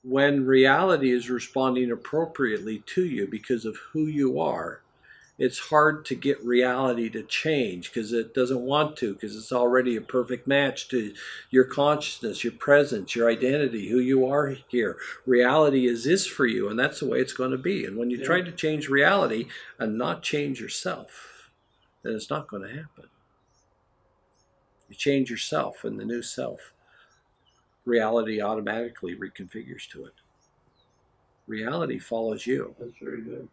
when reality is responding appropriately to you because of who you are, it's hard to get reality to change because it doesn't want to, because it's already a perfect match to your consciousness, your presence, your identity, who you are here. Reality is for you, and that's the way it's going to be. And when you try to change reality and not change yourself, then it's not going to happen. You change yourself and the new self, reality automatically reconfigures to it. Reality follows you. That's very good.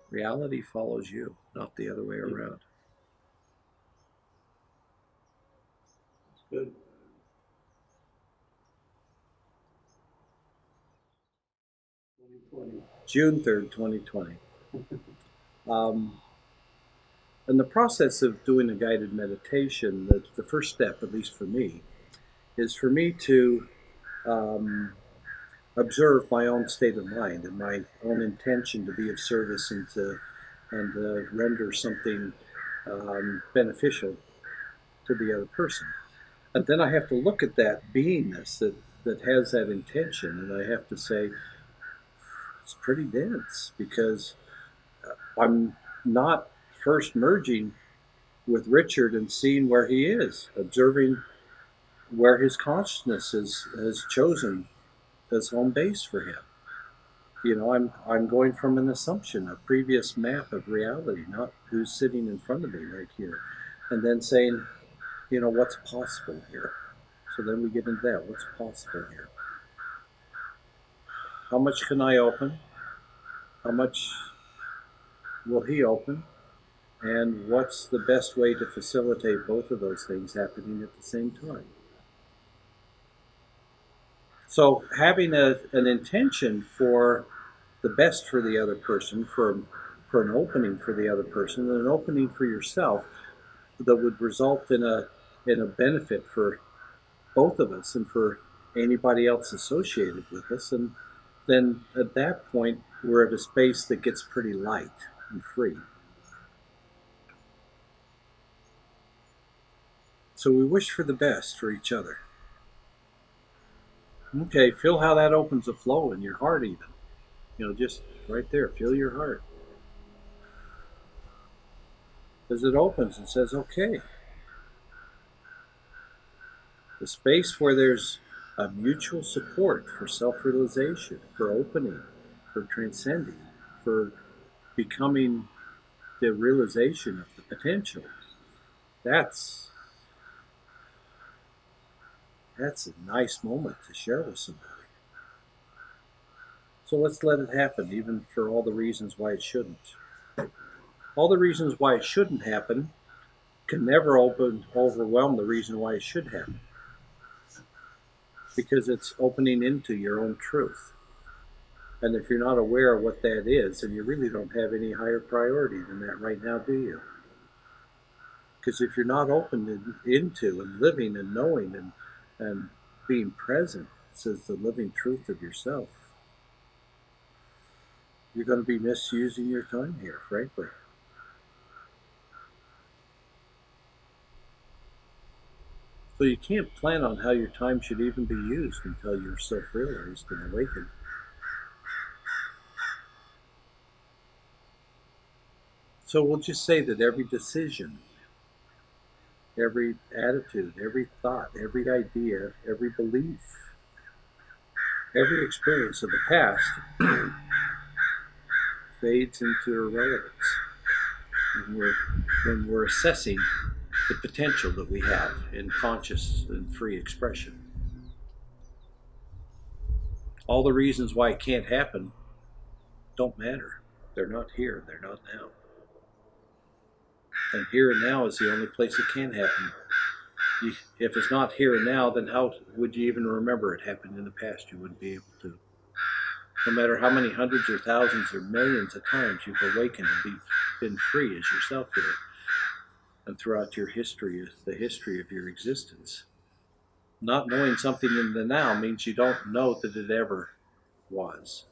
Reality follows you, not the other way around. That's good. June 3rd, 2020. In the process of doing a guided meditation, the first step, at least for me, is for me to observe my own state of mind and my own intention to be of service and to render something beneficial to the other person. And then I have to look at that beingness that has that intention, and I have to say, it's pretty dense, because I'm not first merging with Richard and seeing where he is, observing where his consciousness has chosen as home base for him. I'm going from an assumption, a previous map of reality, not who's sitting in front of me right here, and then saying, what's possible here. So then we get into that. What's possible here? How much can I open? How much will he open? And what's the best way to facilitate both of those things happening at the same time? So having an intention for the best for the other person, for an opening for the other person, and an opening for yourself that would result in a benefit for both of us and for anybody else associated with us. And then at that point, we're at a space that gets pretty light and free. So we wish for the best for each other. Okay, feel how that opens a flow in your heart even. Just right there, feel your heart. As it opens and says, okay. The space where there's a mutual support for self-realization, for opening, for transcending, for becoming the realization of the potential. That's a nice moment to share with somebody. So let's let it happen, even for all the reasons why it shouldn't. All the reasons why it shouldn't happen can never overwhelm the reason why it should happen. Because it's opening into your own truth. And if you're not aware of what that is, then you really don't have any higher priority than that right now, do you? Because if you're not open into and living and knowing and being present, says the living truth of yourself, you're going to be misusing your time here, frankly. So you can't plan on how your time should even be used until you're self-realized and awakened. So we'll just say that every decision, every attitude, every thought, every idea, every belief, every experience of the past fades into irrelevance when we're assessing the potential that we have in conscious and free expression. All the reasons why it can't happen don't matter. They're not here. They're not now. And here and now is the only place it can happen. If it's not here and now, then how would you even remember it happened in the past? You wouldn't be able to. No matter how many hundreds or thousands or millions of times you've awakened and been free as yourself here, and throughout your history, the history of your existence. Not knowing something in the now means you don't know that it ever was.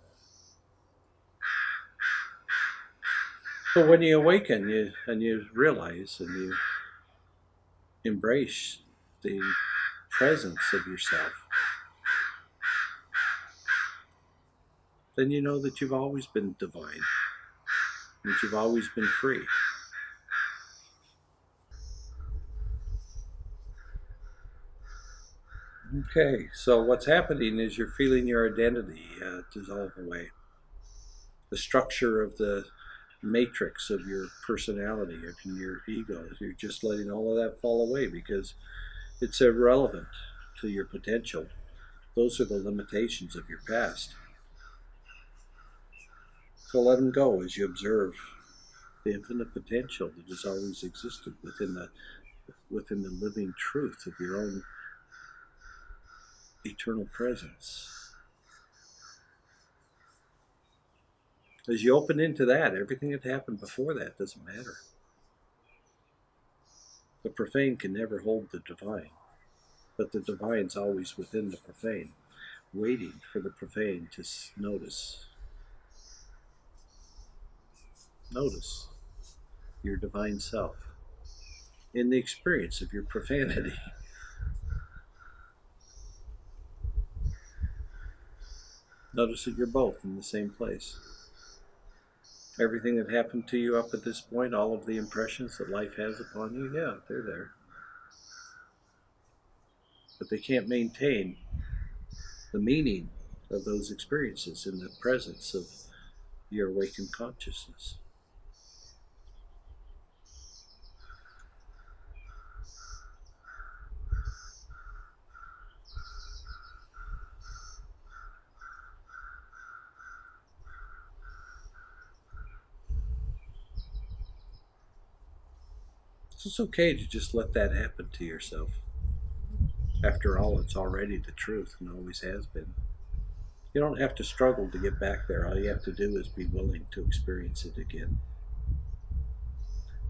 So when you awaken you realize and you embrace the presence of yourself, then you know that you've always been divine, that you've always been free. Okay, so what's happening is you're feeling your identity dissolve away. The structure of the matrix of your personality, of your ego, you're just letting all of that fall away because it's irrelevant to your potential. Those are the limitations of your past. So let them go as you observe the infinite potential that has always existed within the living truth of your own eternal presence. As you open into that, everything that happened before that doesn't matter. The profane can never hold the divine, but the divine's always within the profane, waiting for the profane to notice. Notice your divine self in the experience of your profanity. Notice that you're both in the same place. Everything that happened to you up at this point, all of the impressions that life has upon you, yeah, they're there. But they can't maintain the meaning of those experiences in the presence of your awakened consciousness. So it's okay to just let that happen to yourself. After all, it's already the truth and always has been. You don't have to struggle to get back there. All you have to do is be willing to experience it again.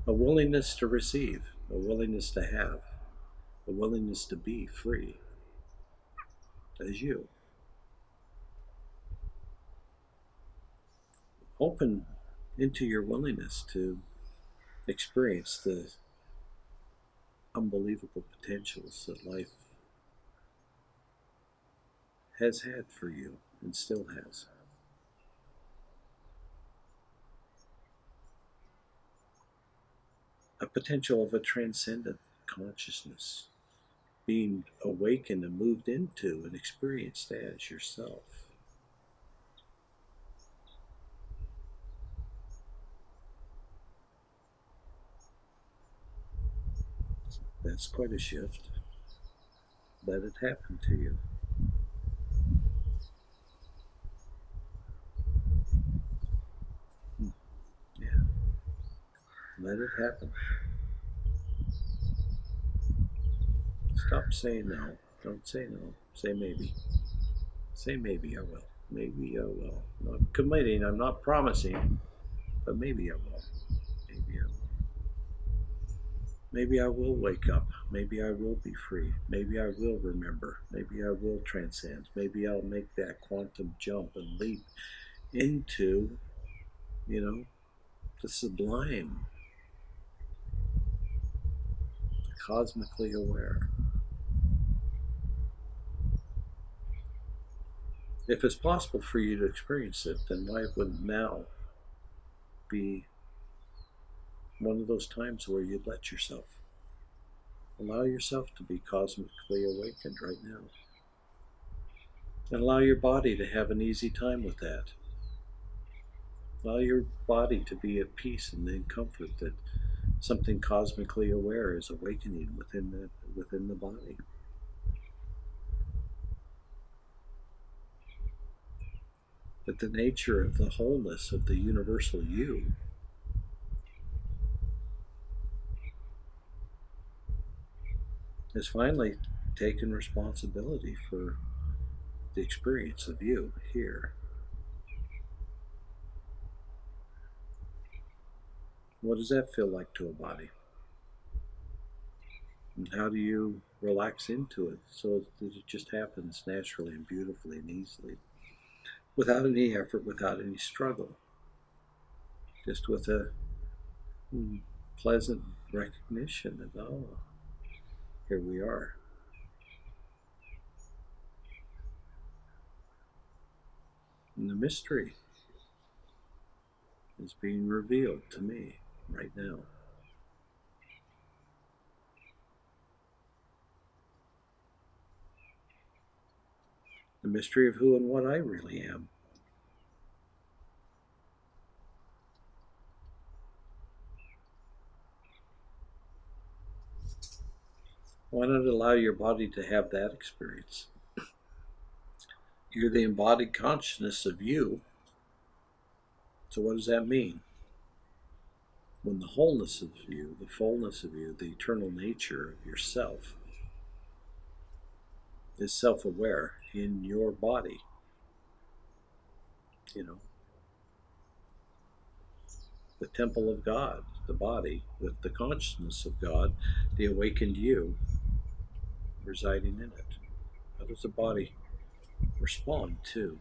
A willingness to receive, a willingness to have, a willingness to be free as you. Open into your willingness to experience the unbelievable potentials that life has had for you and still has. A potential of a transcendent consciousness, being awakened and moved into and experienced as yourself. That's quite a shift. Let it happen to you. Yeah, let it happen. Stop saying no. Don't say no. Say maybe. Say maybe I will. Maybe I will. I'm not committing, I'm not promising, but maybe I will. Maybe I will. Maybe I will wake up. Maybe I will be free. Maybe I will remember. Maybe I will transcend. Maybe I'll make that quantum jump and leap into, the sublime, the cosmically aware. If it's possible for you to experience it, then why wouldn't now be one of those times where you let yourself allow yourself to be cosmically awakened right now? And allow your body to have an easy time with that. Allow your body to be at peace and in comfort that something cosmically aware is awakening within the body. That the nature of the wholeness of the universal you has finally taken responsibility for the experience of you here. What does that feel like to a body? And how do you relax into it so that it just happens naturally and beautifully and easily, without any effort, without any struggle, just with a pleasant recognition of, oh, here we are. And the mystery is being revealed to me right now. The mystery of who and what I really am. Why not allow your body to have that experience? You're the embodied consciousness of you. So what does that mean? When the wholeness of you, the fullness of you, the eternal nature of yourself is self-aware in your body, the temple of God, the body, with the consciousness of God, the awakened you residing in it. How does the body respond to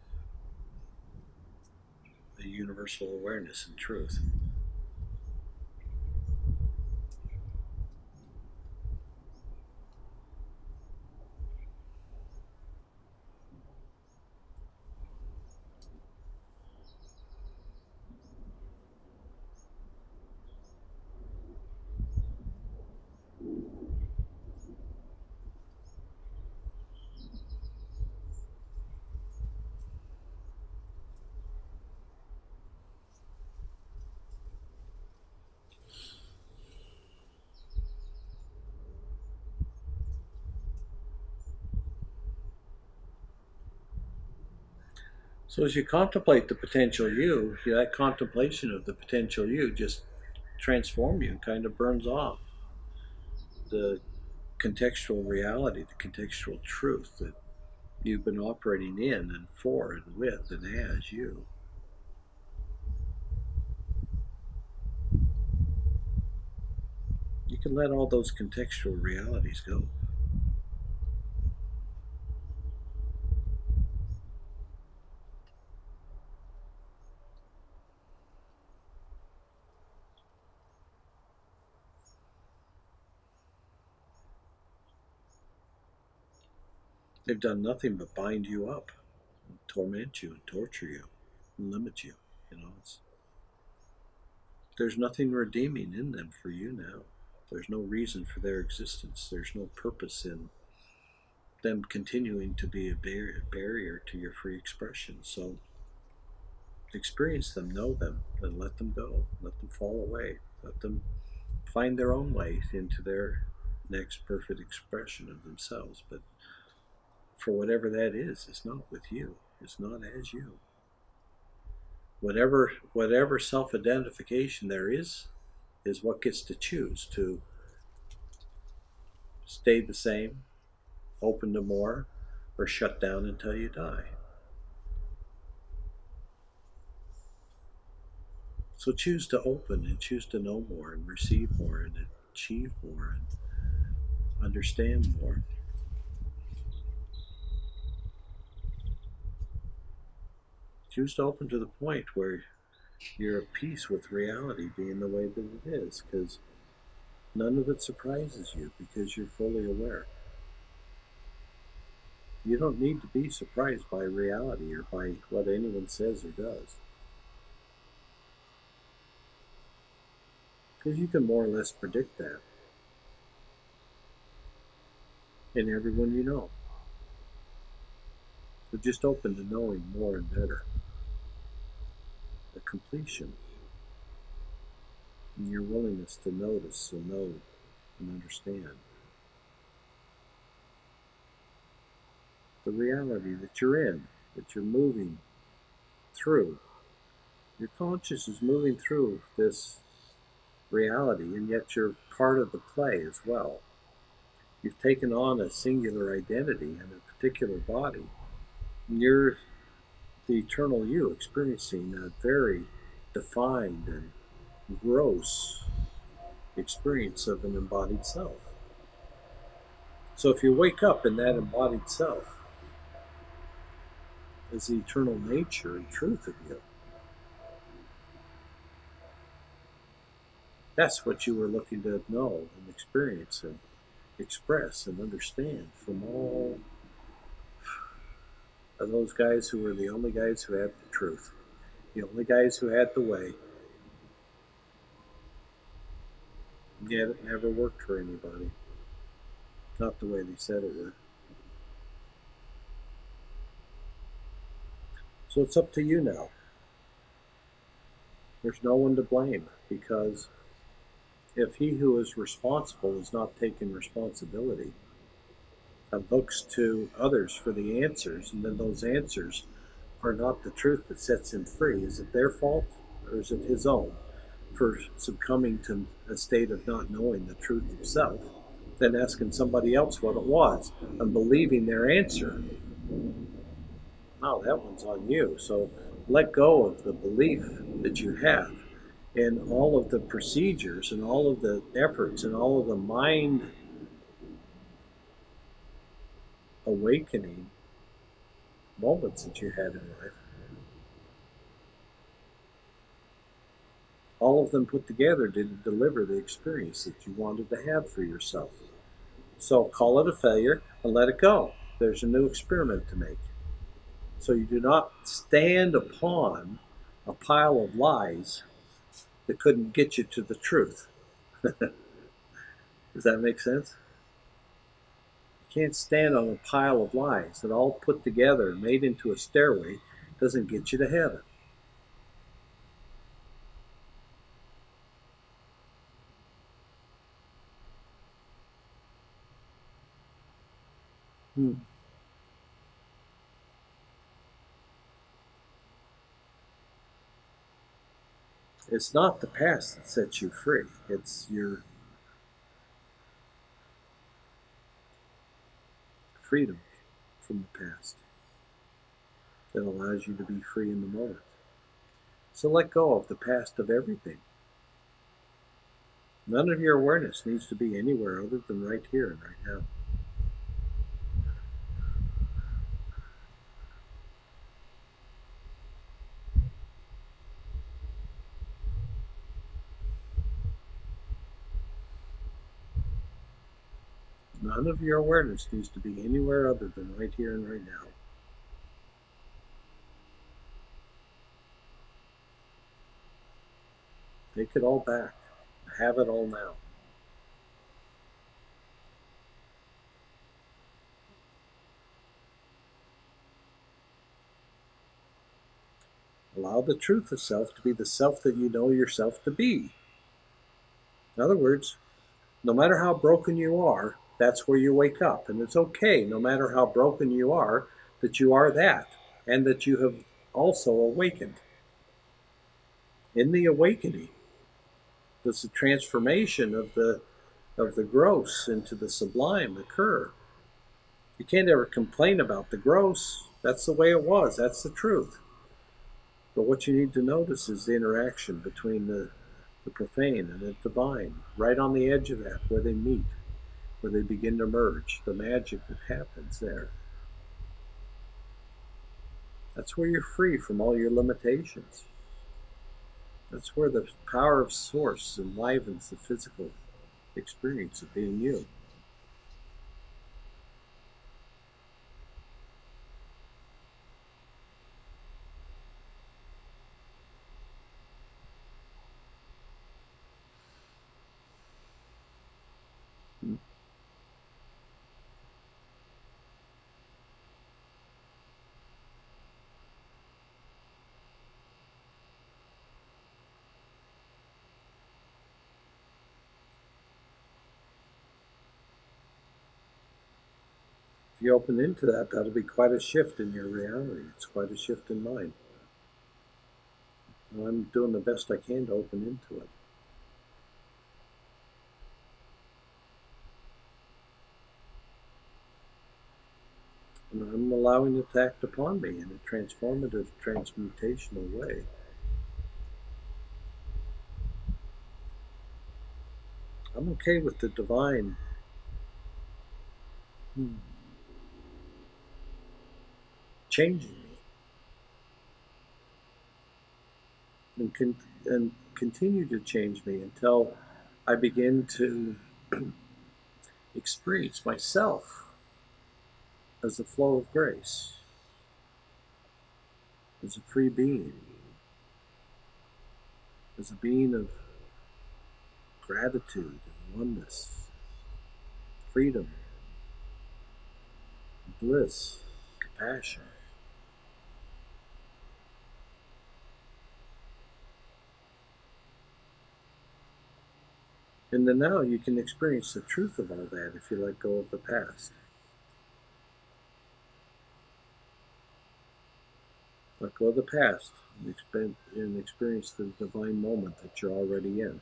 the universal awareness and truth? So as you contemplate the potential you, that contemplation of the potential you just transforms you and kind of burns off the contextual reality, the contextual truth that you've been operating in and for and with and as you. You can let all those contextual realities go. They've done nothing but bind you up, and torment you, and torture you, and limit you. There's nothing redeeming in them for you now. There's no reason for their existence. There's no purpose in them continuing to be a barrier to your free expression. So experience them, know them, and let them go. Let them fall away. Let them find their own way into their next perfect expression of themselves. But for whatever that is, it's not with you. It's not as you. Whatever self-identification there is what gets to choose to stay the same, open to more, or shut down until you die. So choose to open and choose to know more and receive more and achieve more and understand more. Choose to open to the point where you're at peace with reality being the way that it is, because none of it surprises you because you're fully aware. You don't need to be surprised by reality or by what anyone says or does, because you can more or less predict that in everyone you know. So just open to knowing more and better. The completion in your willingness to notice and know and understand the reality that you're in, that you're moving through. Your conscious is moving through this reality, and yet you're part of the play as well. You've taken on a singular identity in a particular body. And you're the eternal you experiencing a very defined and gross experience of an embodied self. So if you wake up in that embodied self as the eternal nature and truth of you, that's what you were looking to know and experience and express and understand from all are those guys who were the only guys who had the truth, the only guys who had the way, and yet it never worked for anybody. Not the way they said it would. So it's up to you now. There's no one to blame, because if he who is responsible is not taking responsibility and looks to others for the answers, and then those answers are not the truth that sets him free, is it their fault or is it his own for succumbing to a state of not knowing the truth himself, then asking somebody else what it was and believing their answer? No, that one's on you. So let go of the belief that you have in all of the procedures and all of the efforts and all of the mind awakening moments that you had in life. All of them put together didn't deliver the experience that you wanted to have for yourself. So call it a failure and let it go. There's a new experiment to make. So you do not stand upon a pile of lies that couldn't get you to the truth. Does that make sense? You can't stand on a pile of lies that all put together, made into a stairway, doesn't get you to heaven. It's not the past that sets you free. It's your freedom from the past that allows you to be free in the moment. So let go of the past of everything. None of your awareness needs to be anywhere other than right here and right now. None of your awareness needs to be anywhere other than right here and right now. Take it all back. Have it all now. Allow the truth of self to be the self that you know yourself to be. In other words, no matter how broken you are, that's where you wake up. And it's okay, no matter how broken you are, that you are that, and that you have also awakened. In the awakening, does the transformation of the gross into the sublime occur. You can't ever complain about the gross. That's the way it was. That's the truth. But what you need to notice is the interaction between the profane and the divine, right on the edge of that, where they meet, where they begin to merge, the magic that happens there. That's where you're free from all your limitations. That's where the power of source enlivens the physical experience of being you. If you open into that, that'll be quite a shift in your reality. It's quite a shift in mind. And I'm doing the best I can to open into it. And I'm allowing it to act upon me in a transformative, transmutational way. I'm okay with the divine changing me and continue to change me until I begin to experience myself as the flow of grace. as a free being, as a being of gratitude and oneness, freedom, bliss, compassion. In the now, you can experience the truth of all that if you let go of the past. Let go of the past and experience the divine moment that you're already in.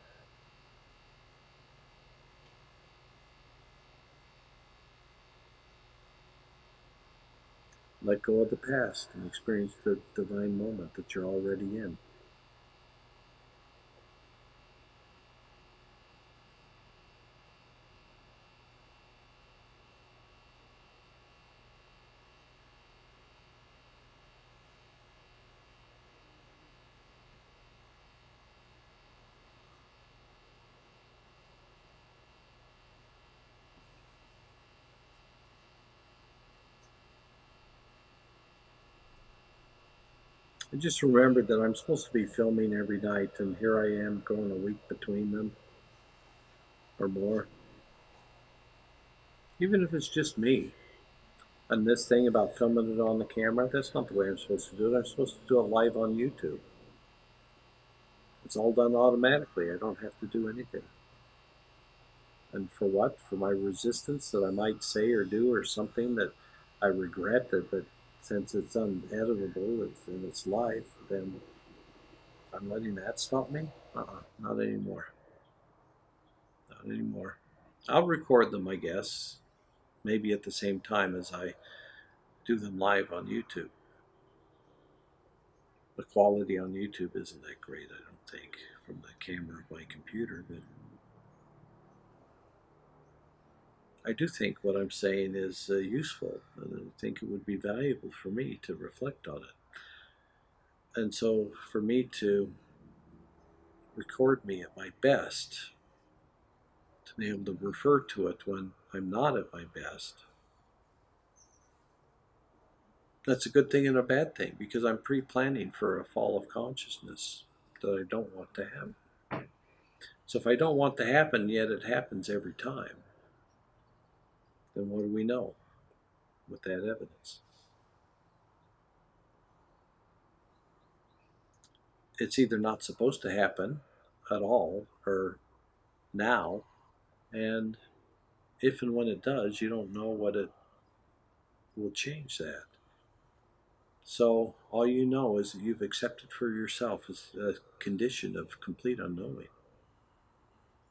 Let go of the past and experience the divine moment that you're already in. I just remembered that I'm supposed to be filming every night, and here I am going a week between them or more. Even if it's just me. And this thing about filming it on the camera, that's not the way I'm supposed to do it. I'm supposed to do it live on YouTube. It's all done automatically. I don't have to do anything. And for what? For my resistance that I might say or do or something that I regret that, but since it's uneditable and it's live, then I'm letting that stop me? Not anymore. Not anymore. I'll record them, I guess, maybe at the same time as I do them live on YouTube. The quality on YouTube isn't that great, I don't think, from the camera of my computer, but I do think what I'm saying is useful, and I think it would be valuable for me to reflect on it. And so for me to record me at my best, to be able to refer to it when I'm not at my best, that's a good thing and a bad thing, because I'm pre-planning for a fall of consciousness that I don't want to happen. So if I don't want to happen, yet it happens every time, then what do we know with that evidence? It's either not supposed to happen at all or now, and if and when it does, you don't know what it will change that. So all you know is that you've accepted for yourself as a condition of complete unknowing,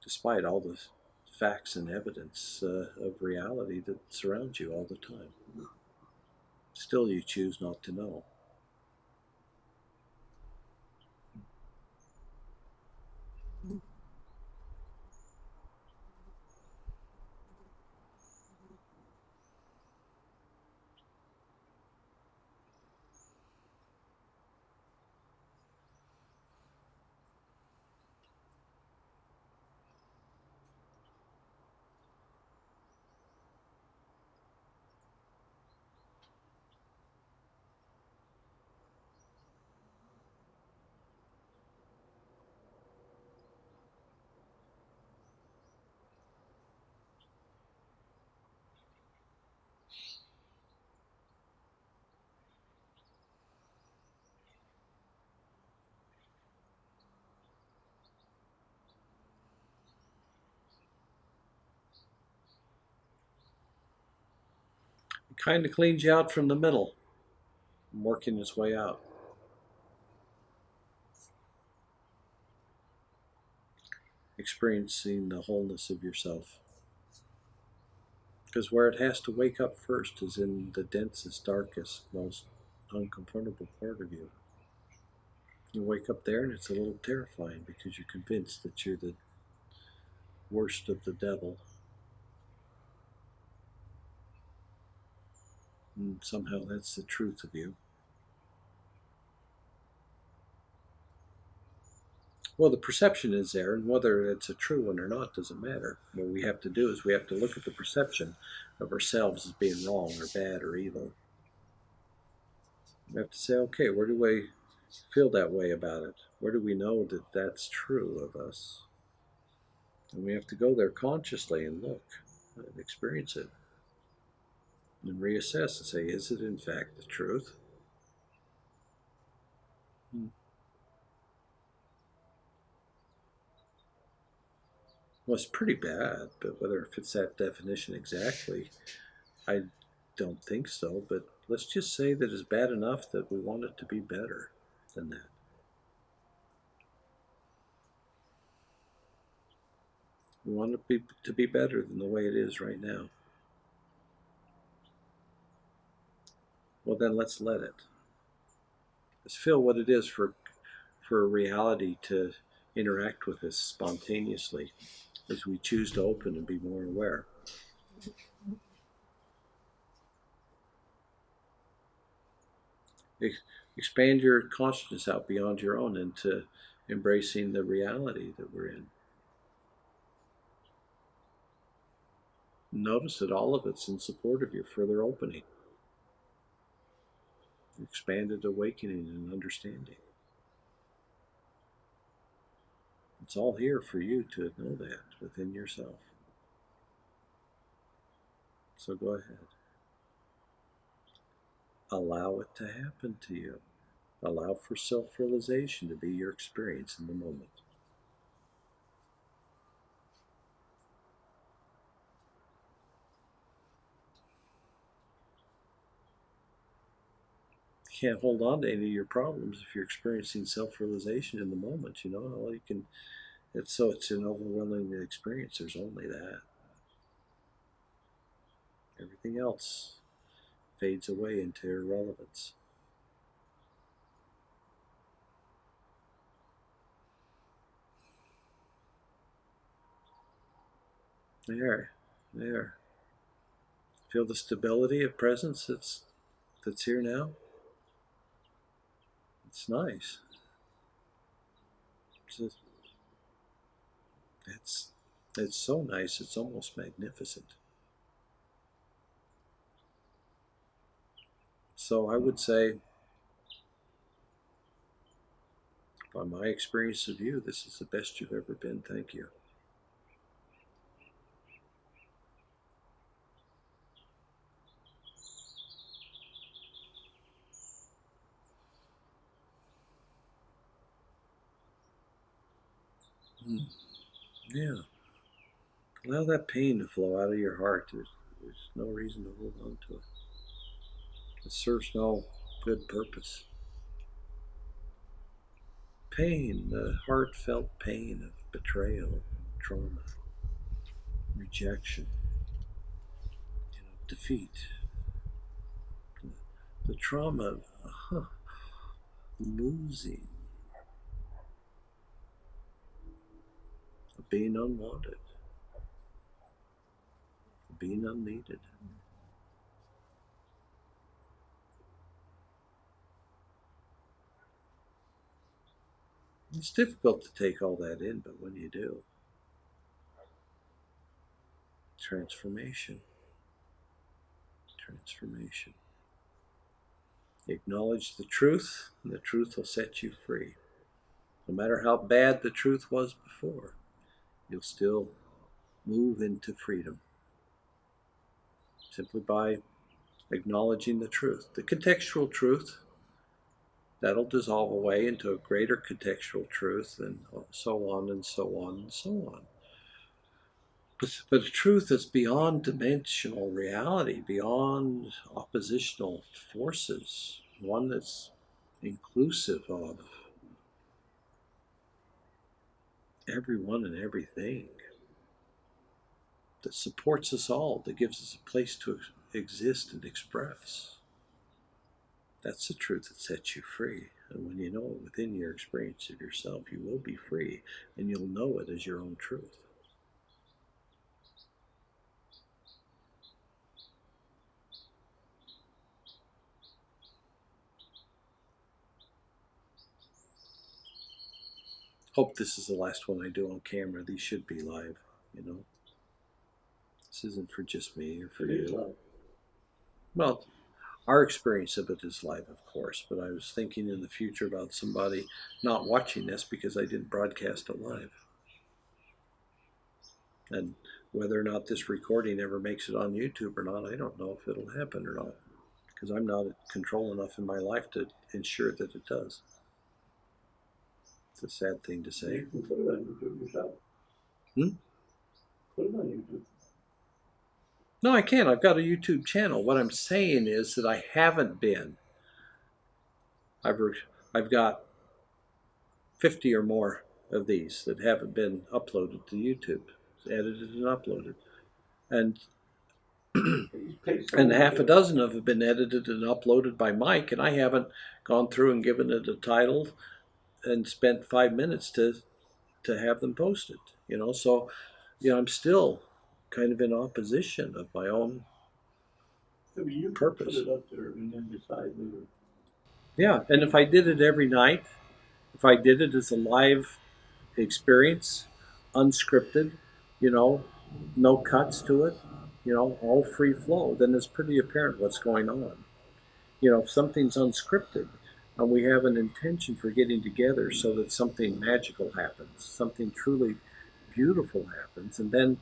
despite all the facts and evidence of reality that surrounds you all the time. Still, you choose not to know. It kind of cleans you out from the middle, working its way out. Experiencing the wholeness of yourself. Because where it has to wake up first is in the densest, darkest, most uncomfortable part of you. You wake up there and it's a little terrifying because you're convinced that you're the worst of the devil. And somehow that's the truth of you. Well, the perception is there, and whether it's a true one or not doesn't matter. What we have to do is we have to look at the perception of ourselves as being wrong or bad or evil. We have to say, okay, where do we feel that way about it? Where do we know that that's true of us? And we have to go there consciously and look and experience it and reassess and say, is it in fact the truth? Hmm. Well, it's pretty bad, but whether it fits that definition exactly, I don't think so. But let's just say that it's bad enough that we want it to be better than that. We want it to be better than the way it is right now. Well, then let's let it. Let's feel what it is for a reality to interact with us spontaneously as we choose to open and be more aware. Expand your consciousness out beyond your own into embracing the reality that we're in. Notice that all of it's in support of your further opening, expanded awakening and understanding. It's all here for you to know that within yourself. So go ahead. Allow it to happen to you. Allow for self-realization to be your experience in the moment. You can't hold on to any of your problems if you're experiencing self-realization in the moment. All you can. It's an overwhelming experience. There's only that. Everything else fades away into irrelevance. There, there. Feel the stability of presence that's here now. It's nice. It's it's, it's so nice. It's almost magnificent. So I would say, by my experience of you, this is the best you've ever been. Thank you. Mm. Yeah. Allow that pain to flow out of your heart. There's no reason to hold on to it. It serves no good purpose. Pain, the heartfelt pain of betrayal, trauma, rejection, defeat, the trauma of losing, of being unwanted, of being unneeded. It's difficult to take all that in, but when you do, transformation, transformation. Acknowledge the truth, and the truth will set you free. No matter how bad the truth was before, you'll still move into freedom simply by acknowledging the truth. The contextual truth, that'll dissolve away into a greater contextual truth, and so on and so on and so on. But a truth that's beyond dimensional reality, beyond oppositional forces, one that's inclusive of everyone and everything, that supports us all, that gives us a place to exist and express. That's the truth that sets you free. And when you know it within your experience of yourself, you will be free, and you'll know it as your own truth. Hope this is the last one I do on camera. These should be live. This isn't for just me or for you. Well, Our experience of it is live, of course, but I was thinking in the future about somebody not watching this because I didn't broadcast it live. And whether or not this recording ever makes it on YouTube or not, I don't know if it'll happen or not, because I'm not in control enough in my life to ensure that it does. It's a sad thing to say. You can put it on YouTube yourself. Put it on YouTube. No, I can't. I've got a YouTube channel. What I'm saying is that I haven't been. I've got 50 or more of these that haven't been uploaded to YouTube, edited and uploaded. And and half a dozen of them have been edited and uploaded by Mike, and I haven't gone through and given it a title and spent 5 minutes to have them posted. So I'm still kind of in opposition of my own purpose. Put it up there and then decide later. Yeah, and if I did it every night, if I did it as a live experience, unscripted, no cuts to it, all free flow, then it's pretty apparent what's going on. If something's unscripted and we have an intention for getting together so that something magical happens, something truly beautiful happens, and then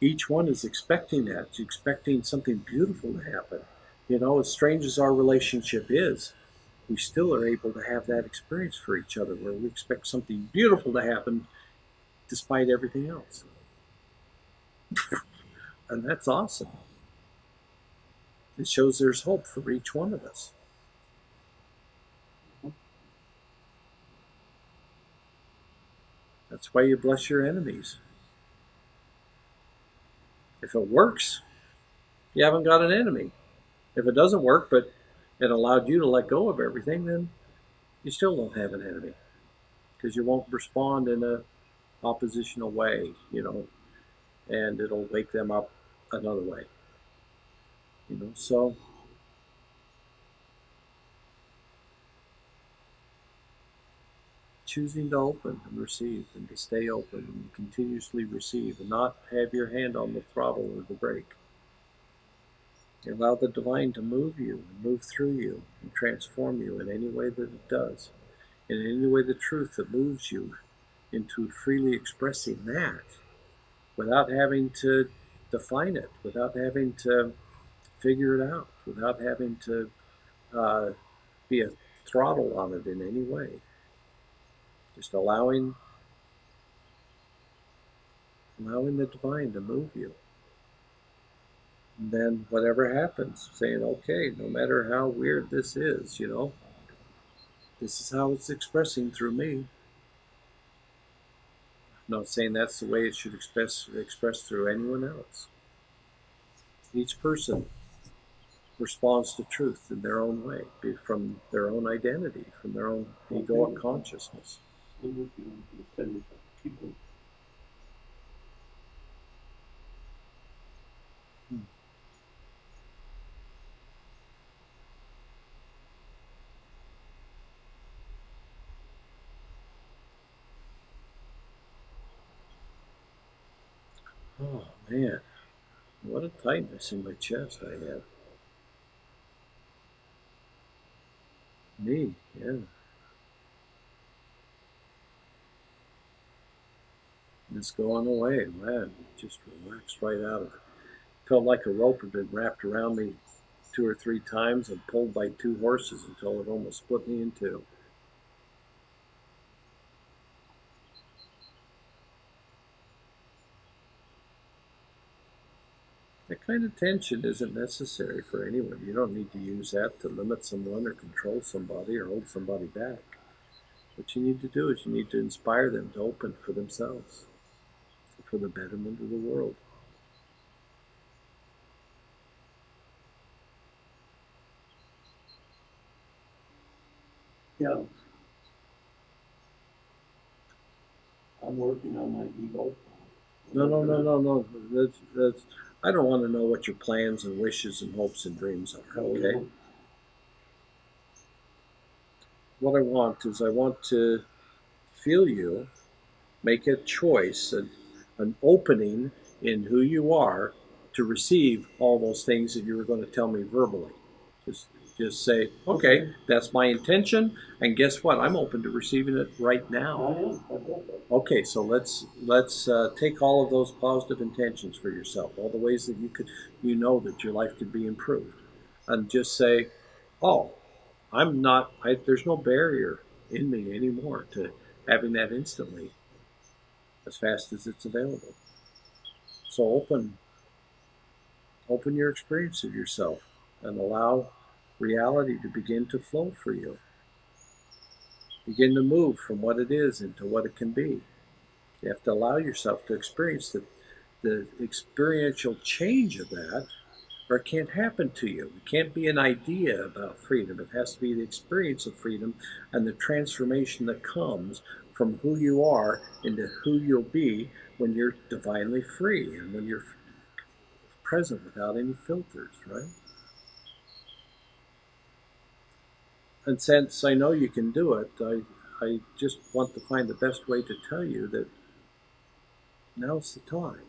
each one is expecting that, expecting something beautiful to happen. As strange as our relationship is, we still are able to have that experience for each other where we expect something beautiful to happen despite everything else. And that's awesome. It shows there's hope for each one of us. That's why you bless your enemies. If it works, you haven't got an enemy. If it doesn't work, but it allowed you to let go of everything, then you still don't have an enemy, because you won't respond in a oppositional way, and it'll wake them up another way. So choosing to open and receive, and to stay open and continuously receive, and not have your hand on the throttle or the brake. You allow the divine to move you and move through you and transform you in any way that it does, in any way the truth that moves you into freely expressing that without having to define it, without having to figure it out, without having to be a throttle on it in any way. Just allowing the divine to move you. And then whatever happens, saying, okay, no matter how weird this is, this is how it's expressing through me. I'm not saying that's the way it should express through anyone else. Each person responds to truth in their own way, from their own identity, from their own egoic consciousness. Oh man, what a tightness in my chest I have. Me, yeah. It's going away, man. Just relaxed right out of it. Felt like a rope had been wrapped around me 2 or 3 times and pulled by 2 horses until it almost split me in 2. That kind of tension isn't necessary for anyone. You don't need to use that to limit someone or control somebody or hold somebody back. What you need to do is you need to inspire them to open for themselves, for the betterment of the world. Yeah. I'm working on my ego. No. That's I don't want to know what your plans and wishes and hopes and dreams are, okay? What I want is I want to feel you make a choice, an opening in who you are to receive all those things that you were going to tell me verbally. Just say, okay, that's my intention, and guess what? I'm open to receiving it right now. I am, I got that. Okay, so let's take all of those positive intentions for yourself, all the ways that you know that your life could be improved, and just say, oh, I'm not. There's no barrier in me anymore to having that instantly, as fast as it's available. So open your experience of yourself and allow reality to begin to flow for you. Begin to move from what it is into what it can be. You have to allow yourself to experience the experiential change of that, or it can't happen to you. It can't be an idea about freedom. It has to be the experience of freedom and the transformation that comes from who you are into who you'll be when you're divinely free and when you're present without any filters, right? And since I know you can do it, I just want to find the best way to tell you that now's the time.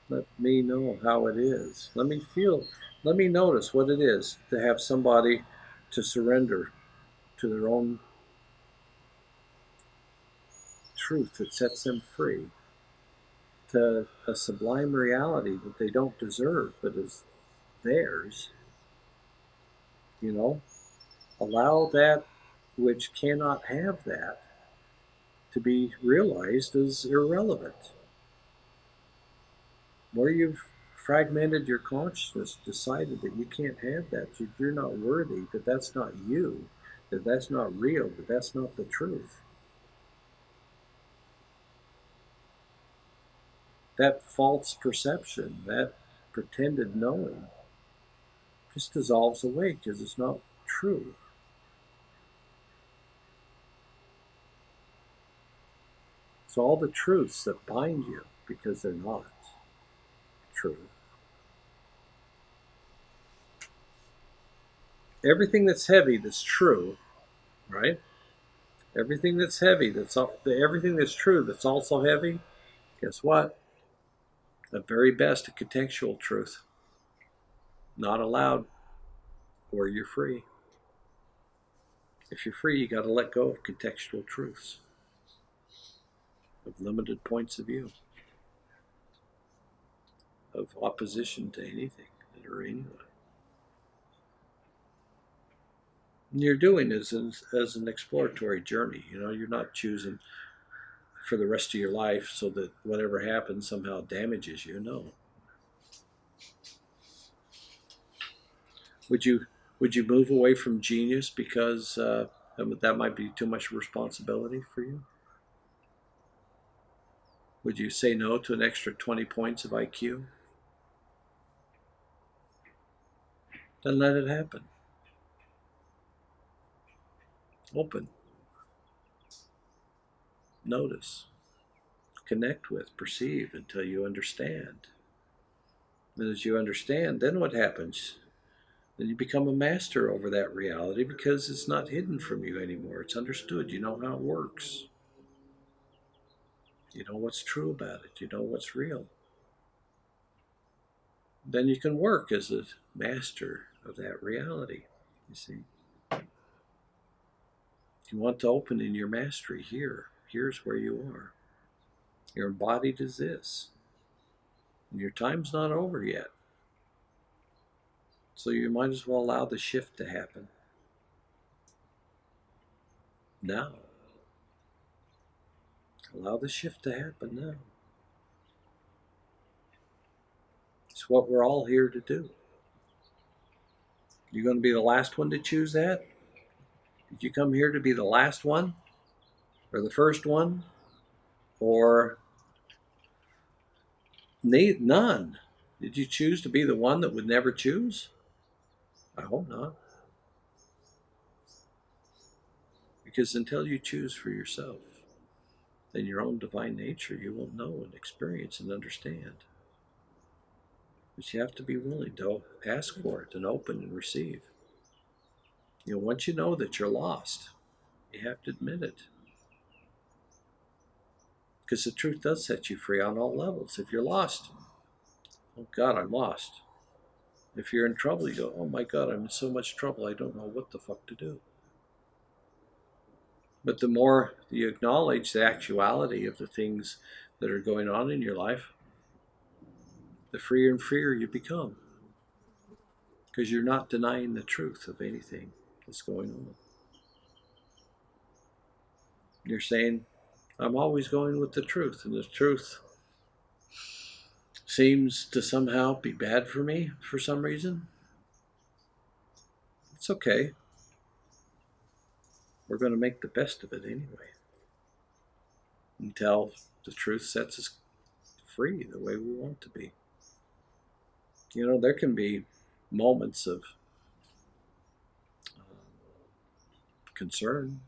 Let me know how it is. Let me notice what it is to have somebody to surrender to their own truth that sets them free, to a sublime reality that they don't deserve but is theirs. You know, allow that which cannot have that to be realized as irrelevant. Where you've fragmented your consciousness, decided that you can't have that, that you're not worthy, that that's not you, that that's not real, that that's not the truth. That false perception, that pretended knowing, just dissolves away because it's not true. So all the truths that bind you, because they're not true, everything that's heavy that's true, right? Everything that's heavy, everything that's true that's also heavy. Guess what? At very best, a contextual truth, not allowed, or you're free. If you're free, you got to let go of contextual truths, of limited points of view, of opposition to anything or anyone. And you're doing this as an exploratory journey. You know, you're not choosing for the rest of your life so that whatever happens somehow damages you. No. Would you would you move away from genius because that might be too much responsibility for you? Would you say no to an extra 20 points of IQ? Then let it happen. Open, notice, connect with, perceive until you understand. And as you understand, then what happens? Then you become a master over that reality because it's not hidden from you anymore. It's understood. You know how it works. You know what's true about it. You know what's real. Then you can work as a master of that reality. You see, you want to open in your mastery here. Here's where you are. You're embodied as this. And your time's not over yet. So you might as well allow the shift to happen now. Allow the shift to happen now. It's what we're all here to do. You're going to be the last one to choose that? Did you come here to be the last one? Or the first one? Or none? Did you choose to be the one that would never choose? I hope not. Because until you choose for yourself, then your own divine nature, you won't know and experience and understand. But you have to be willing to ask for it and open and receive. You know, once you know that you're lost, you have to admit it. Because the truth does set you free on all levels. If you're lost, oh God, I'm lost. If you're in trouble, you go, oh my God, I'm in so much trouble, I don't know what the fuck to do. But the more you acknowledge the actuality of the things that are going on in your life, the freer and freer you become. Because you're not denying the truth of anything that's going on. You're saying, I'm always going with the truth, and the truth seems to somehow be bad for me for some reason. It's okay. We're going to make the best of it anyway. Until the truth sets us free the way we want to be. You know, there can be moments of concern,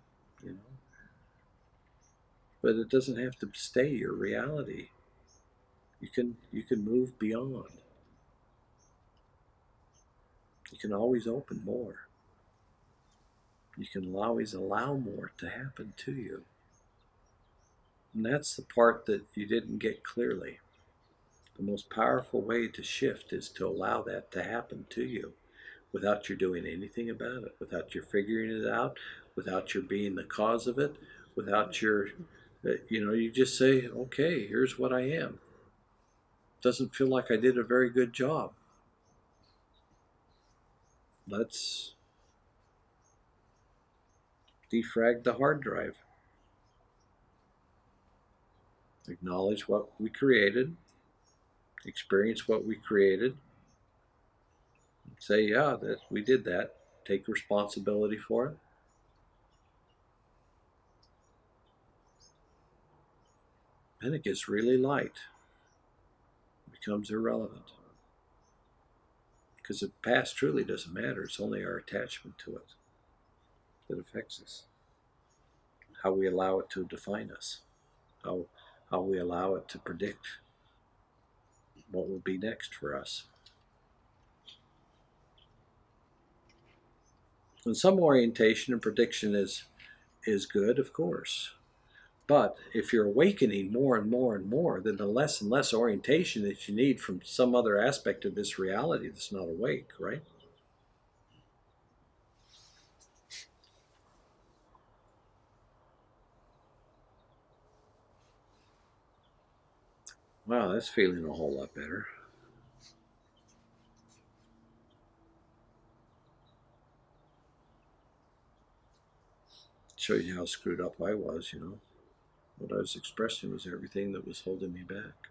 you know, but it doesn't have to stay your reality. You can move beyond. You can always open more. You can always allow more to happen to you. And that's the part that you didn't get clearly. The most powerful way to shift is to allow that to happen to you without you doing anything about it, without you figuring it out, without you being the cause of it, without your, you just say, okay, here's what I am. Doesn't feel like I did a very good job. Let's defrag the hard drive. Acknowledge what we created, experience what we created, say, yeah, that we did that, take responsibility for it. And it gets really light, it becomes irrelevant. Because the past truly doesn't matter, it's only our attachment to it that affects us. How we allow it to define us, how we allow it to predict what will be next for us. And some orientation and prediction is good, of course. But if you're awakening more and more and more, then the less and less orientation that you need from some other aspect of this reality that's not awake, right? Wow, that's feeling a whole lot better. Shows you how screwed up I was, you know. What I was expressing was everything that was holding me back.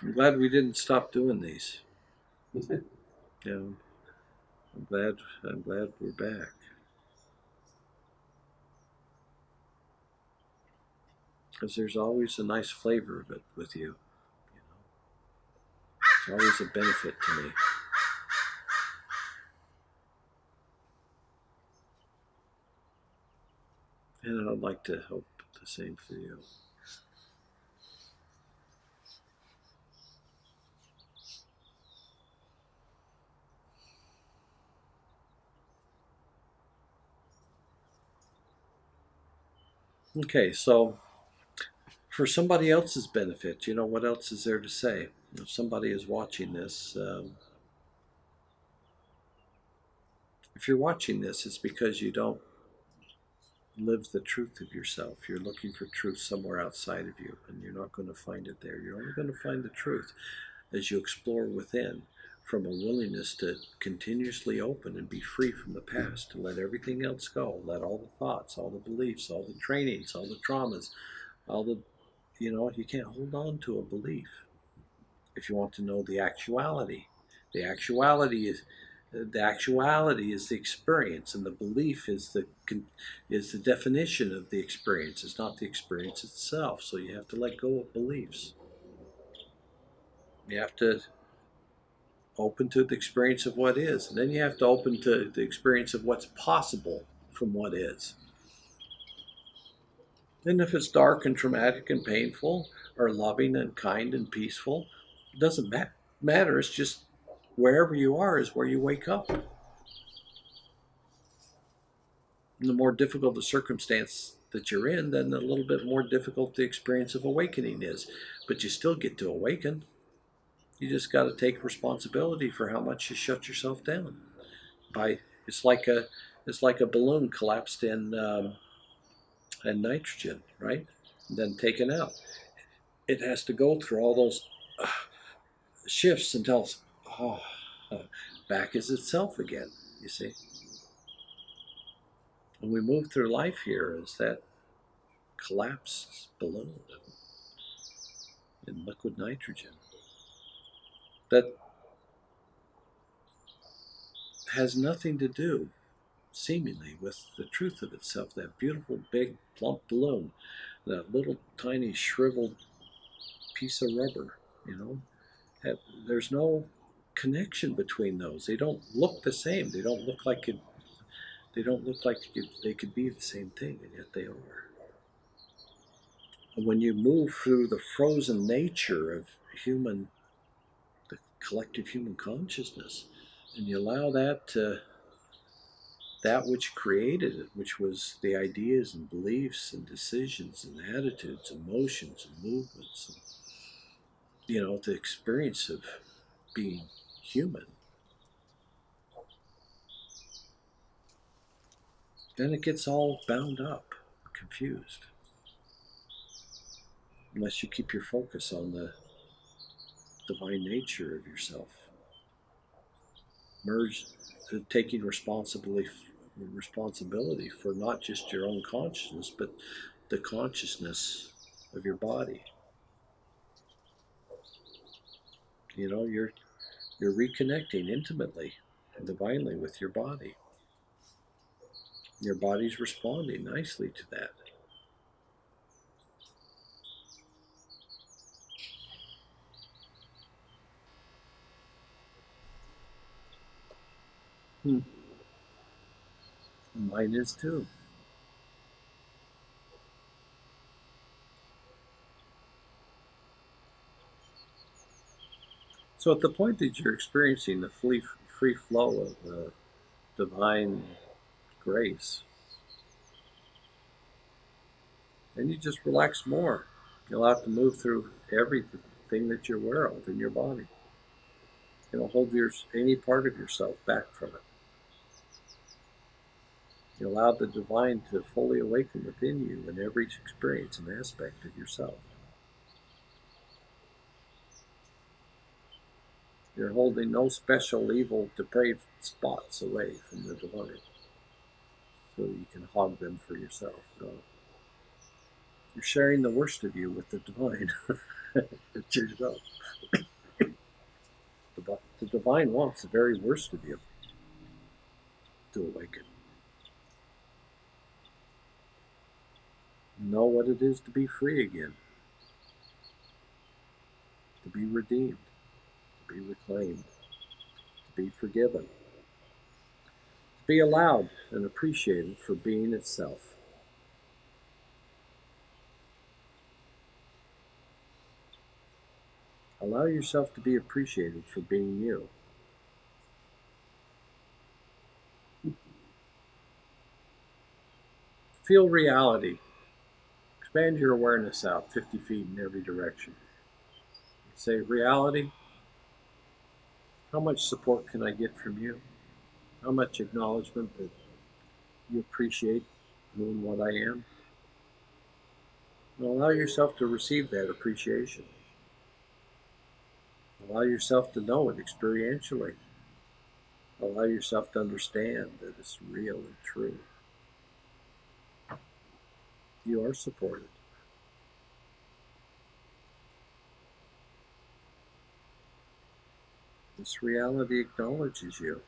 I'm glad we didn't stop doing these. Yeah, I'm glad we're back. Because there's always a nice flavor of it with you. You know, it's always a benefit to me. And I'd like to hope the same for you. Okay, so for somebody else's benefit, you know, what else is there to say? If somebody is watching this, if you're watching this, it's because you don't live the truth of yourself. You're looking for truth somewhere outside of you, and you're not going to find it there. You're only going to find the truth as you explore within, from a willingness to continuously open and be free from the past, to let everything else go, let all the thoughts, all the beliefs, all the trainings, all the traumas, all the, you can't hold on to a belief if you want to know the actuality. The actuality is the experience, and the belief is the definition of the experience. It's not the experience itself. So you have to let go of beliefs. You have to open to the experience of what is, and then you have to open to the experience of what's possible from what is. And if it's dark and traumatic and painful, or loving and kind and peaceful, it doesn't matter. It's just wherever you are is where you wake up. And the more difficult the circumstance that you're in, then a little bit more difficult the experience of awakening is. But you still get to awaken. You just got to take responsibility for how much you shut yourself down. By it's like a balloon collapsed in nitrogen, right? And then taken out. It has to go through all those shifts until it's back as itself again. You see, and we move through life here as that collapsed balloon in liquid nitrogen that has nothing to do, seemingly, with the truth of itself. That beautiful, big, plump balloon, that little, tiny, shriveled piece of rubber, you know, there's no connection between those. They don't look the same. They don't look like it. They don't look like they could be the same thing, and yet they are. And when you move through the frozen nature of the collective human consciousness, and you allow that which created it, which was the ideas and beliefs and decisions and attitudes, emotions and movements, and, you know, the experience of being human, then it gets all bound up, confused, unless you keep your focus on the divine nature of yourself. Merge, taking responsibility for not just your own consciousness, but the consciousness of your body. You know, you're reconnecting intimately and divinely with your body. Your body's responding nicely to that. Mine is too. So at the point that you're experiencing the free flow of divine grace, then you just relax more. You'll have to move through everything that you're aware of in your body. You don't hold any part of yourself back from it. You allow the divine to fully awaken within you in every experience and aspect of yourself. You're holding no special evil depraved spots away from the divine so you can hog them for yourself. No. You're sharing the worst of you with the divine. It's yourself. The divine wants the very worst of you to awaken. Know what it is to be free again, to be redeemed, to be reclaimed, to be forgiven, to be allowed and appreciated for being itself. Allow yourself to be appreciated for being you. Feel reality. Expand your awareness out 50 feet in every direction. Say, reality, how much support can I get from you? How much acknowledgement that you appreciate who and what I am? And allow yourself to receive that appreciation. Allow yourself to know it experientially. Allow yourself to understand that it's real and true. You are supported. This reality acknowledges you.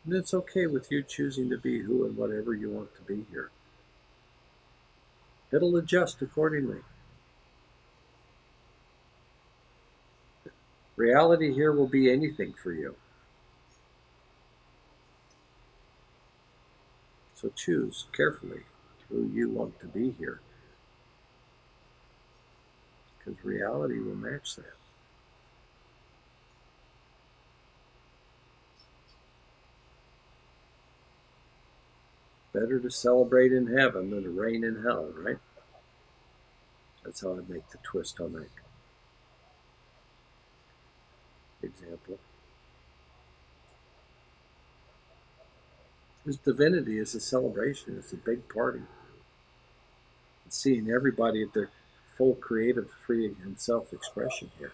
And it's okay with you choosing to be who and whatever you want to be here. It'll adjust accordingly. Reality here will be anything for you. So choose carefully who you want to be here, because reality will match that. Better to celebrate in heaven than to reign in hell, right? That's how I make the twist on that example. His divinity is a celebration. It's a big party. It's seeing everybody at their full creative, free, and self-expression here.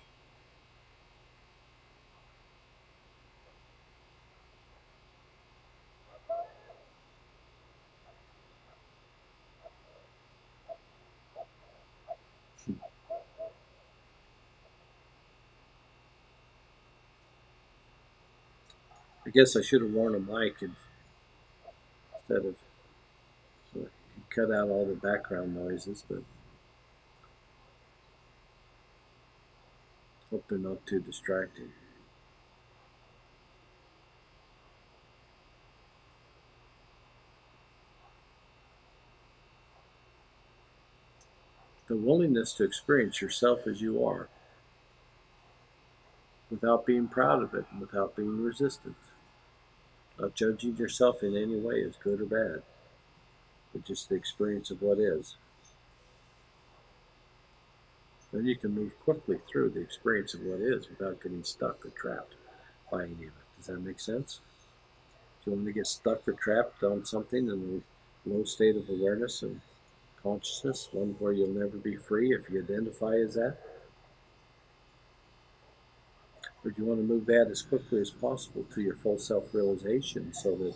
I guess I should have worn a mic instead of, so I could cut out all the background noises, but hope they're not too distracting. The willingness to experience yourself as you are without being proud of it and without being resistant. Not judging yourself in any way as good or bad, but just the experience of what is. Then you can move quickly through the experience of what is without getting stuck or trapped by any of it. Does that make sense? Do you want to get stuck or trapped on something in a low state of awareness and consciousness, one where you'll never be free if you identify as that? Or do you want to move that as quickly as possible to your full self-realization so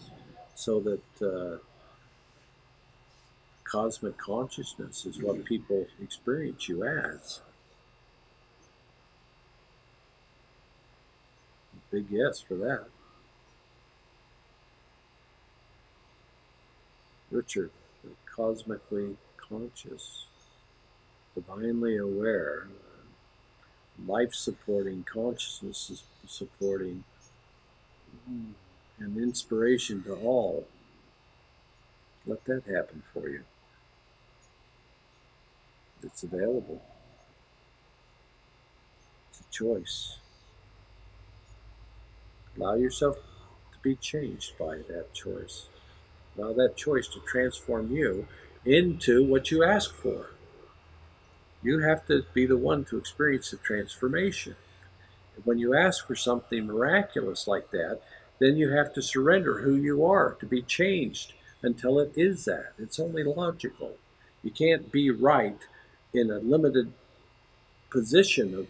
that cosmic consciousness is what people experience you as? Big yes for that. Richard, cosmically conscious, divinely aware, life-supporting, consciousness-supporting, and inspiration to all. Let that happen for you. It's available. It's a choice. Allow yourself to be changed by that choice. Allow that choice to transform you into what you ask for. You have to be the one to experience the transformation. When you ask for something miraculous like that, then you have to surrender who you are to be changed until it is that. It's only logical. You can't be right in a limited position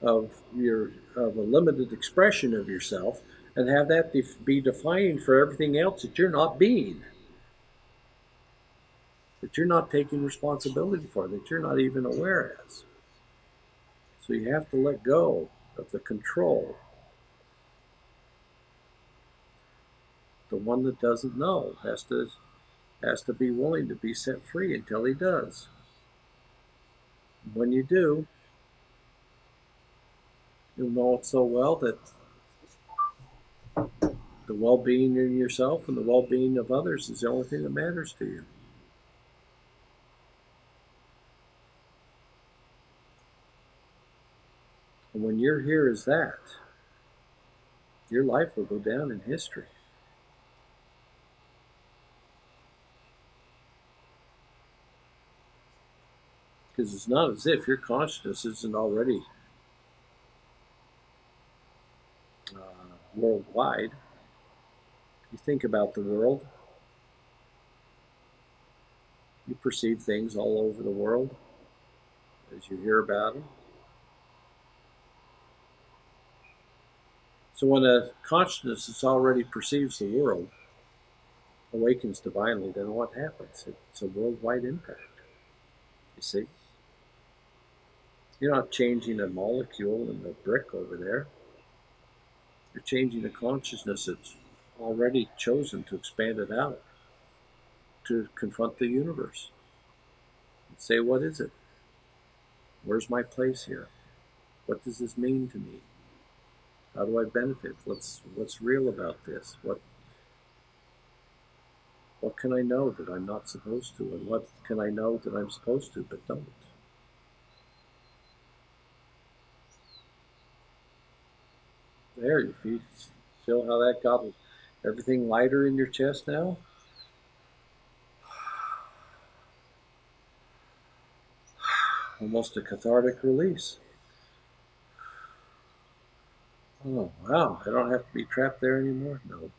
of a limited expression of yourself and have that be defining for everything else that you're not being, that you're not taking responsibility for, that you're not even aware as. So you have to let go of the control. The one that doesn't know has to be willing to be set free until he does. When you do, you'll know it so well that the well-being in yourself and the well-being of others is the only thing that matters to you. And when you're here as that, your life will go down in history. Because it's not as if your consciousness isn't already worldwide. You think about the world, you perceive things all over the world as you hear about them. So when a consciousness that's already perceives the world awakens divinely, then what happens? It's a worldwide impact. You see? You're not changing a molecule in the brick over there. You're changing a consciousness that's already chosen to expand it out, to confront the universe. And say, what is it? Where's my place here? What does this mean to me? How do I benefit? What's real about this? What can I know that I'm not supposed to? And what can I know that I'm supposed to but don't? There, you feel how that got everything lighter in your chest now? almost a cathartic release. Oh, wow, I don't have to be trapped there anymore? No,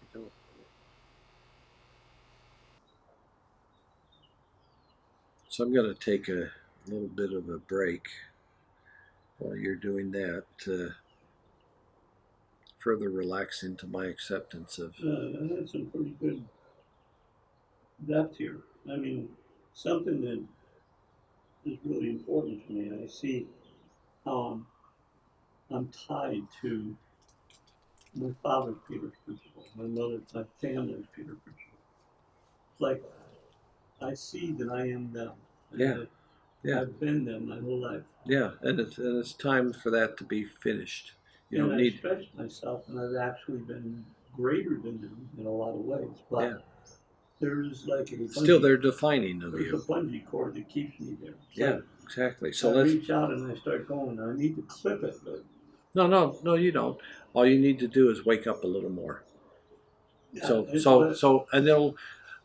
I don't. So I'm going to take a little bit of a break while you're doing that to further relax into my acceptance of. I had some pretty good depth here. I mean, something that is really important to me. I see how I'm tied to my father's Peter's principle, my family's Peter's principle. It's like I see that I am them, and Yeah, that yeah, I've been them my whole life. yeah, and it's time for that to be finished. You And don't I've need. stretched myself, and I've actually been greater than them in a lot of ways. Yeah, But there's like a still bungee, they're defining of there's a you. bungee cord that keeps me there. It's Yeah, like exactly. So I let's. reach out and I start going. I need to clip it, but No, no, no, you don't. All you need to do is wake up a little more. yeah, So, and it'll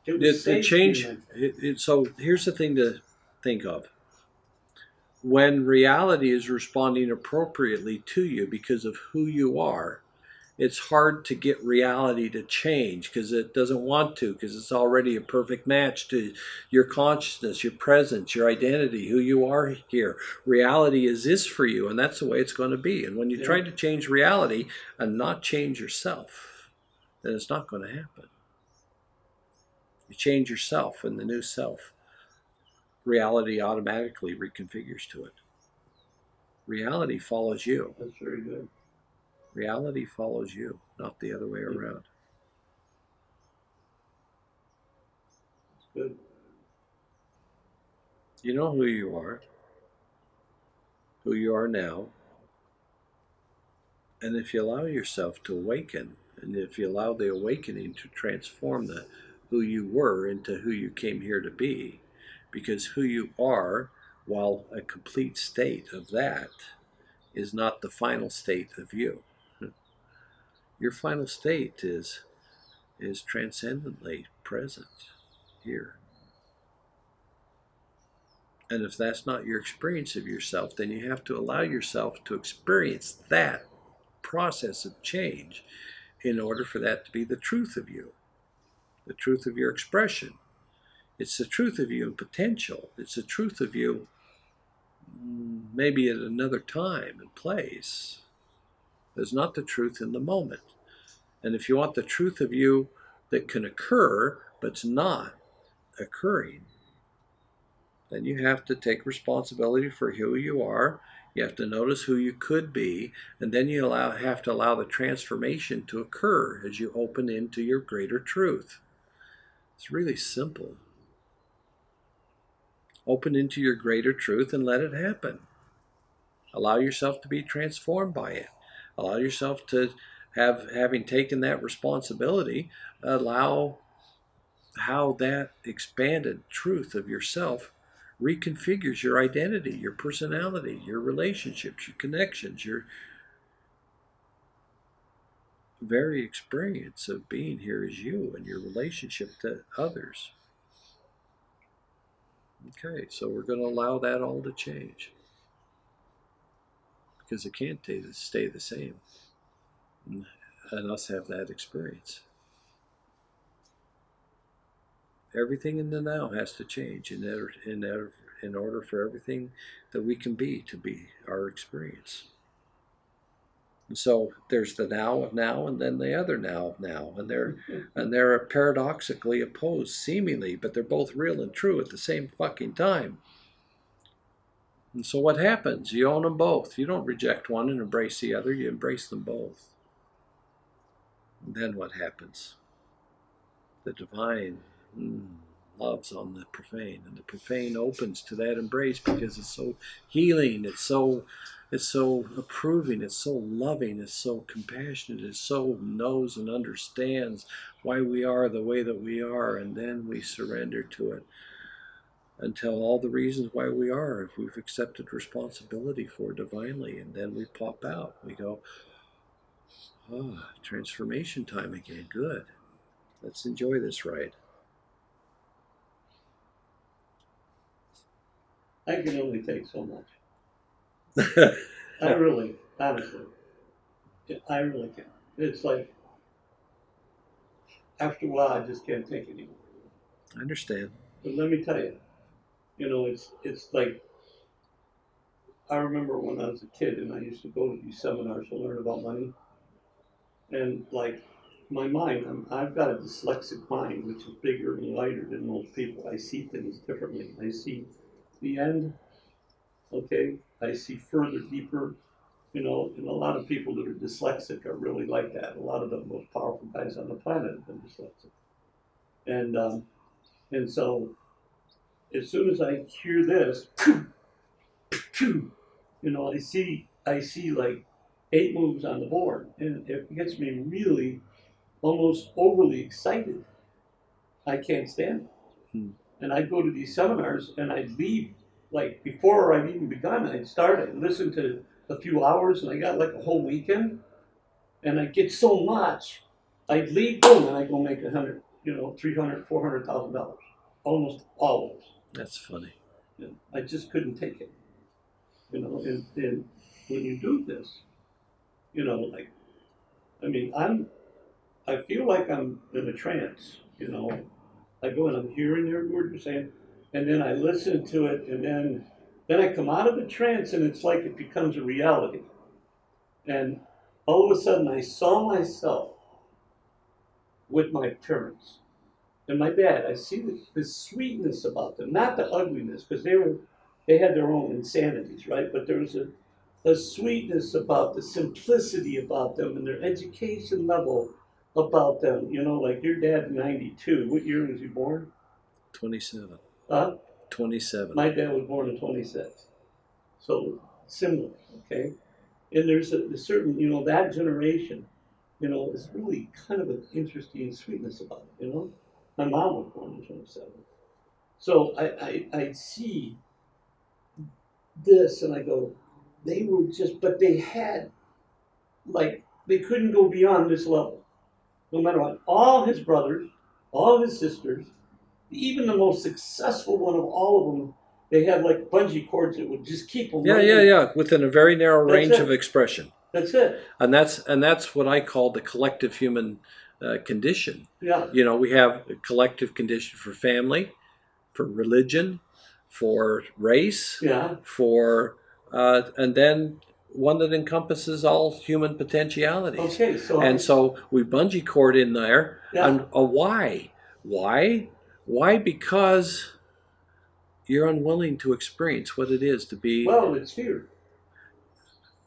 it was the safe being change. like So here's the thing to think of: when reality is responding appropriately to you because of who you are, it's hard to get reality to change because it doesn't want to, because it's already a perfect match to your consciousness, your presence, your identity, who you are here. Reality is this for you, and that's the way it's going to be. And when you try yeah. to change reality and not change yourself, then it's not going to happen. You change yourself and the new self, reality automatically reconfigures to it. Reality follows you. That's very good. Reality follows you, not the other way Yeah, around. it's good. You know who you are now, and if you allow yourself to awaken, and if you allow the awakening to transform the who you were into who you came here to be, because who you are, while a complete state of that, is not the final state of you. Your final state is transcendently present here. And if that's not your experience of yourself, then you have to allow yourself to experience that process of change in order for that to be the truth of you, the truth of your expression. It's the truth of you in potential. It's the truth of you maybe at another time and place. It's not the truth in the moment. And if you want the truth of you that can occur, but's not occurring, then you have to take responsibility for who you are. You have to notice who you could be, and then you have to allow the transformation to occur as you open into your greater truth. It's really simple. Open into your greater truth and let it happen. Allow yourself to be transformed by it. Allow yourself to having taken that responsibility, allow how that expanded truth of yourself reconfigures your identity, your personality, your relationships, your connections, your very experience of being here as you and your relationship to others. Okay, so we're going to allow that all to change because it can't stay the same and us have that experience. Everything in the now has to change in order for everything that we can be to be our experience. And so there's the now of now and then the other now of now, and they're paradoxically opposed seemingly, but they're both real and true at the same fucking time. And so what happens? You own them both. You don't reject one and embrace the other, you embrace them both. And then what happens? The divine loves on the profane, and the profane opens to that embrace because it's so healing, it's so approving, it's so loving, it's so compassionate, it so knows and understands why we are the way that we are, and then we surrender to it and tell all the reasons why we are, if we've accepted responsibility for divinely, and then we pop out. We go, oh, transformation time again. Good. Let's enjoy this ride. I can only take so much. I really, honestly, I really can. It's like after a while, I just can't take it anymore. I understand. But let me tell you, it's like I remember when I was a kid and I used to go to these seminars to learn about money, and like my mind, I've got a dyslexic mind, which is bigger and lighter than most people. I see things differently. I see the end. Okay, I see further, deeper. And a lot of people that are dyslexic are really like that. A lot of the most powerful guys on the planet have been dyslexic, and so as soon as I hear this, I see like 8 moves on the board, and it gets me really almost overly excited. I can't stand it. Hmm. And I'd go to these seminars and I'd leave like before I'd even begun. I'd start, I'd listen to a few hours, and I got like a whole weekend, and I'd get so much, I'd leave, boom, and I'd go make 100, $300,000, $400,000, almost always. That's funny. I just couldn't take it. And when you do this, like, I mean, I feel like I'm in a trance. I go and I'm hearing every word you're saying, and then I listen to it, and then I come out of the trance, and it's like it becomes a reality. And all of a sudden, I saw myself with my parents and my dad. I see the sweetness about them, not the ugliness, because they had their own insanities, right? But there was a sweetness about the simplicity about them and their education level about them. Like your dad, 92. What year was he born? 27. Huh? 27. My dad was born in 26. So similar, okay? And there's a certain, that generation, is really kind of an interesting sweetness about it. My mom was born in 27. So I see this and I go, they were just, but they had, like, they couldn't go beyond this level, no matter what. All his brothers, all his sisters, even the most successful one of all of them, they had like bungee cords that would just keep them. Yeah. Within a very narrow range of expression. That's it. And that's what I call the collective human condition. Yeah. We have a collective condition for family, for religion, for race, Yeah. And then one that encompasses all human potentialities. Okay, so we bungee cord in there. Yeah. And why? Why? Because you're unwilling to experience what it is to be. Well, it's fear.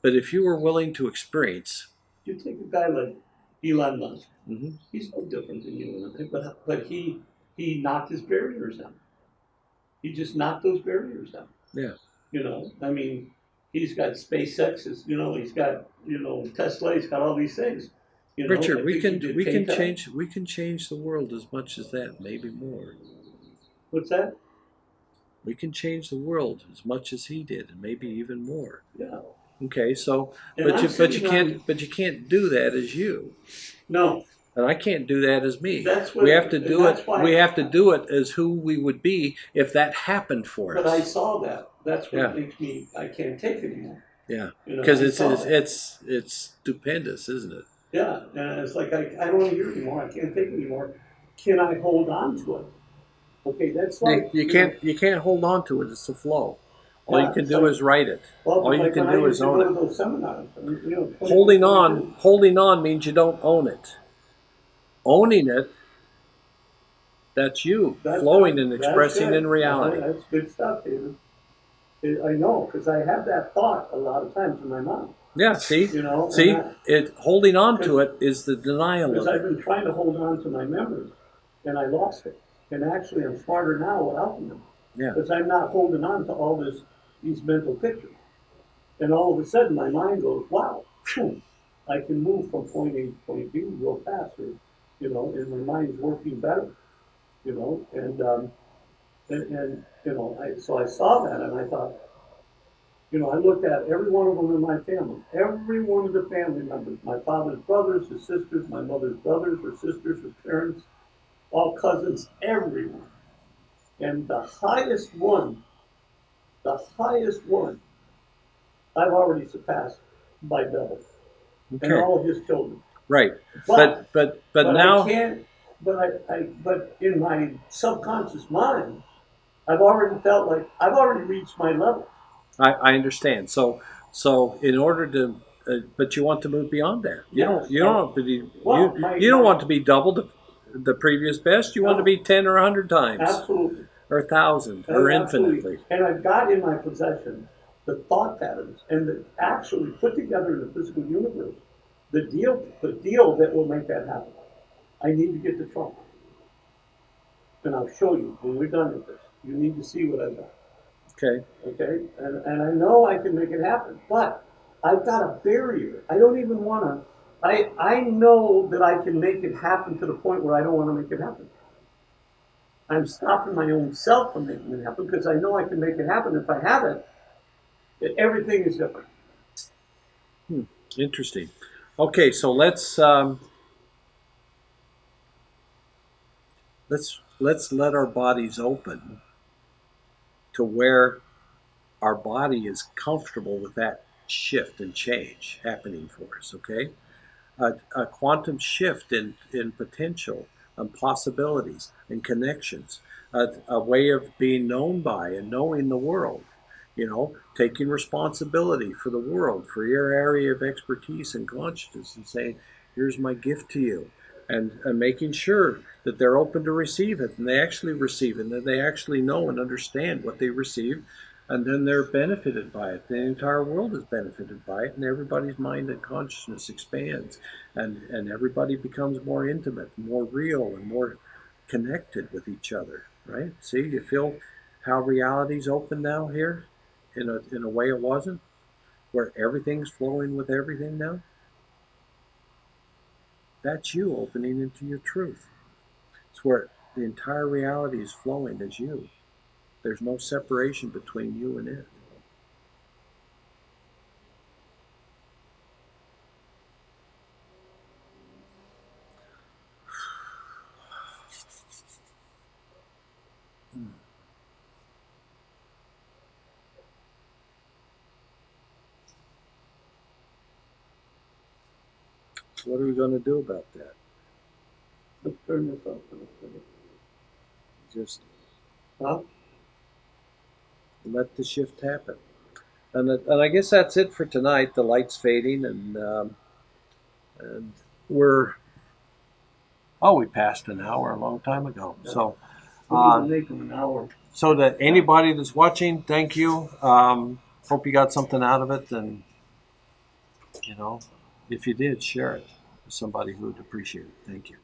But if you were willing to experience, you take a guy like Elon Musk. Mm-hmm. He's no different than you and I, but he knocked his barriers down. He just knocked those barriers down. Yeah. I mean, he's got SpaceX. He's got Tesla. He's got all these things. Richard, we can change the world as much as that, maybe more. What's that? We can change the world as much as he did, and maybe even more. Yeah. Okay, so but you can't do that as you. No. And I can't do that as me. That's what we have to do it. We have to do it as who we would be if that happened for us. But I saw that. That's what makes me. I can't take it anymore. Yeah. Because it's stupendous, isn't it? Yeah, and it's like I don't want to hear it anymore. I can't take it anymore. Can I hold on to it? Okay, that's like you can't hold on to it. It's the flow. All you can do is write it. All you can do is own it. Those seminars, holding on means you don't own it. Owning it, that's you flowing and expressing in reality. That's good stuff, David. I know, because I have that thought a lot of times in my mind. Yeah, see, holding on to it is the denial of it. Because I've been trying to hold on to my memories, and I lost it. And actually, I'm smarter now without them. Yeah. Because I'm not holding on to all these mental pictures. And all of a sudden, my mind goes, wow, I can move from point A to point B real fast, and my mind's working better, so I saw that, and I thought, I looked at every one of them in my family, every one of the family members, my father's brothers, his sisters, my mother's brothers, her sisters, her parents, all cousins, everyone. And the highest one The highest one I've already surpassed by double, and Okay. all of his children. Right. But But but I now can't. But in my subconscious mind, I've already felt like I've already reached my level. I understand. So in order to, but you want to move beyond that. Yes. You don't want to be Well, my you don't want to be double the previous best. You want to no, be 10 or 100 times, absolutely. or 1,000, or Absolutely. infinitely. And I've got in my possession the thought patterns and the actually put together in the physical universe the deal that will make that happen. I need to get to Trump. And I'll show you when we're done with this. You need to see what I've done. Okay. Okay? And I know I can make it happen. But I've got a barrier. I don't even wanna I know that I can make it happen to the point where I don't want to make it happen. I'm stopping my own self from making it happen because I know I can make it happen. If I have it, everything is different. Interesting. Okay, so let's let our bodies open to where our body is comfortable with that shift and change happening for us. Okay, a quantum shift in potential and possibilities and connections, a way of being known by and knowing the world, taking responsibility for the world, for your area of expertise and consciousness, and saying, here's my gift to you. And making sure that they're open to receive it and they actually receive it and that they actually know and understand what they receive, and then they're benefited by it. The entire world is benefited by it, and everybody's mind and consciousness expands, and everybody becomes more intimate, more real, and more connected with each other. Right? See, you feel how reality's open now here, in a way it wasn't, where everything's flowing with everything now. That's you opening into your truth. It's where the entire reality is flowing as you. There's no separation between you and it. What are we going to do about that? Let's turn this off. Just Huh? let the shift happen. And I guess that's it for tonight. The light's fading, and we're we passed an hour a long time ago. So, We need to make them an hour. so that anybody that's watching, thank you. Hope you got something out of it, and if you did, share it with somebody who would appreciate it. Thank you.